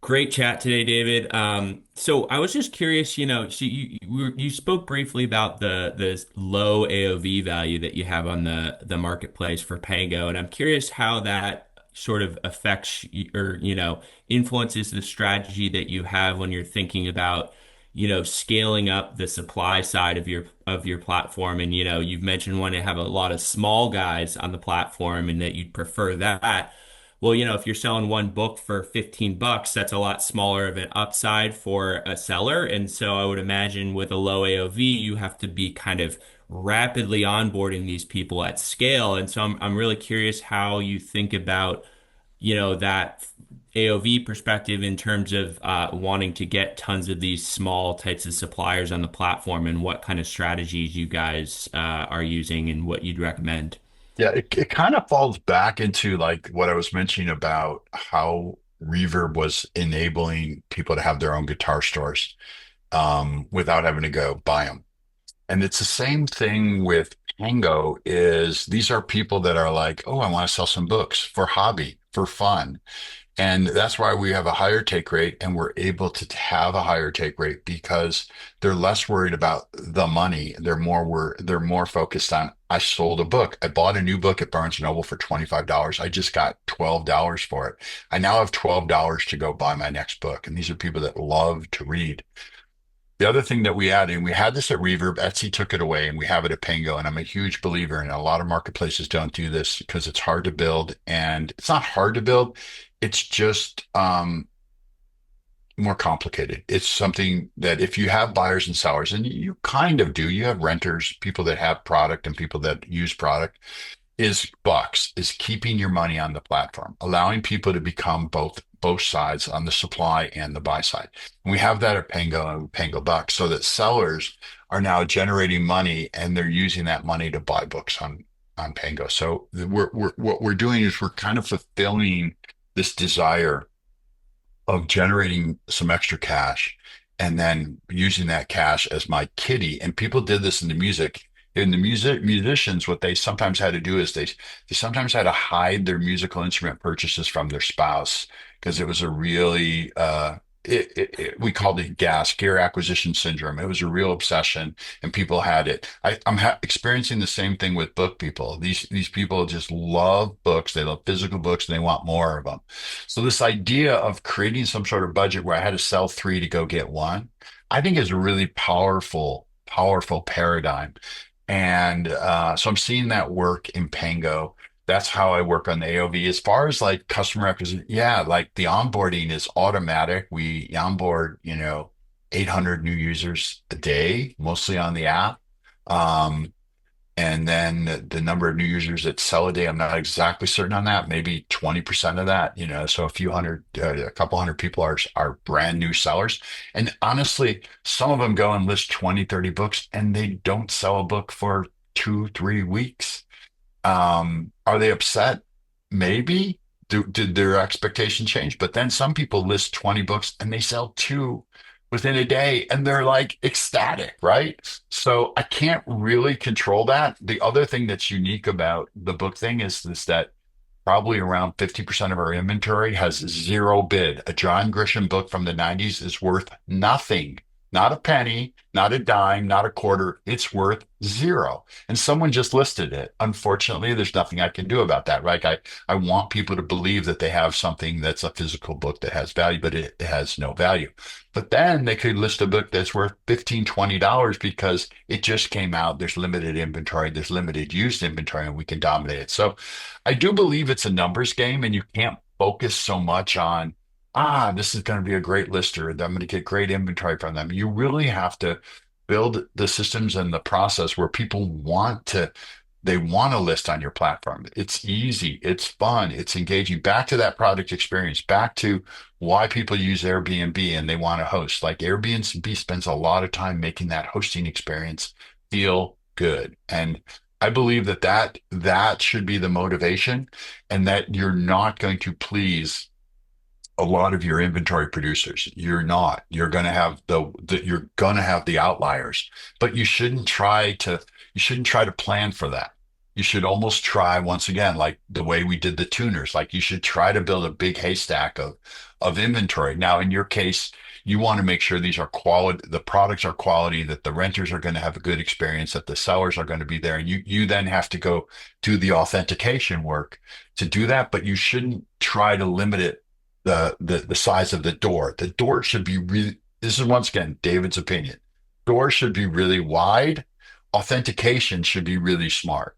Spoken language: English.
Great chat today, David. So I was just curious, so you spoke briefly about the low AOV value that you have on the marketplace for Pango, and I'm curious how that sort of affects or influences the strategy that you have when you're thinking about scaling up the supply side of your platform. And you've mentioned wanting to have a lot of small guys on the platform, and that you'd prefer that. Well, if you're selling one book for 15 bucks, that's a lot smaller of an upside for a seller. And so I would imagine with a low AOV, you have to be kind of rapidly onboarding these people at scale. And so I'm really curious how you think about, that AOV perspective in terms of wanting to get tons of these small types of suppliers on the platform, and what kind of strategies you guys are using and what you'd recommend. Yeah, it kind of falls back into like what I was mentioning about how Reverb was enabling people to have their own guitar stores without having to go buy them. And it's the same thing with Pango is these are people that are like, oh, I want to sell some books for hobby, for fun. And that's why we have a higher take rate, and we're able to have a higher take rate because they're less worried about the money. They're more focused on, I sold a book. I bought a new book at Barnes& Noble for $25. I just got $12 for it. I now have $12 to go buy my next book. And these are people that love to read. The other thing that we added, and we had this at Reverb, Etsy took it away, and we have it at Pango. And I'm a huge believer, and a lot of marketplaces don't do this because it's hard to build. And it's not hard to build, it's just more complicated. It's something that if you have buyers and sellers, and you kind of do, you have renters, people that have product and people that use product, is bucks, is keeping your money on the platform, allowing people to become both sides on the supply and the buy side. And we have that at Pango and Pango Bucks, so that sellers are now generating money and they're using that money to buy books on Pango. So what we're doing is we're kind of fulfilling this desire of generating some extra cash and then using that cash as my kitty. And people did this in the music. In the musicians, what they sometimes had to do is they sometimes had to hide their musical instrument purchases from their spouse because it was a really we called it GAS, gear acquisition syndrome. It was a real obsession, and people had it. I'm experiencing the same thing with book people. These people just love books. They love physical books, and they want more of them. So this idea of creating some sort of budget where I had to sell three to go get one, I think is a really powerful paradigm. And so I'm seeing that work in Pango. That's how I work on the AOV. As far as like customer acquisition, yeah, like the onboarding is automatic. We onboard, 800 new users a day, mostly on the app. Um, and then the number of new users that sell a day, I'm not exactly certain on that, maybe 20% of that, so a couple hundred people are brand new sellers. And honestly, some of them go and list 20, 30 books and they don't sell a book for 2, 3 weeks. Are they upset? Maybe. Did their expectation change? But then some people list 20 books and they sell two within a day and they're like ecstatic, right? So I can't really control that. The other thing that's unique about the book thing is that probably around 50% of our inventory has zero bid. A John Grisham book from the 90s is worth nothing, not a penny, not a dime, not a quarter. It's worth zero. And someone just listed it. Unfortunately, there's nothing I can do about that, right? I want people to believe that they have something that's a physical book that has value, but it has no value. But then they could list a book that's worth $15, $20 because it just came out. There's limited inventory, there's limited used inventory, and we can dominate it. So I do believe it's a numbers game, and you can't focus so much on, this is going to be a great lister. I'm going to get great inventory from them. You really have to build the systems and the process where they want to list on your platform. It's easy, it's fun, it's engaging. Back to that product experience, back to why people use Airbnb and they want to host. Like Airbnb spends a lot of time making that hosting experience feel good. And I believe that should be the motivation, and that you're not going to please a lot of your inventory producers. You're not. You're going to have you're going to have the outliers, but you shouldn't try to plan for that. You should almost try once again, like the way we did the tuners, like you should try to build a big haystack of inventory. Now, in your case, you want to make sure these are quality, the products are quality, that the renters are going to have a good experience, that the sellers are going to be there. And you then have to go do the authentication work to do that, but you shouldn't try to limit it the size of the door. The door should be really, this is once again David's opinion. Doors should be really wide. Authentication should be really smart.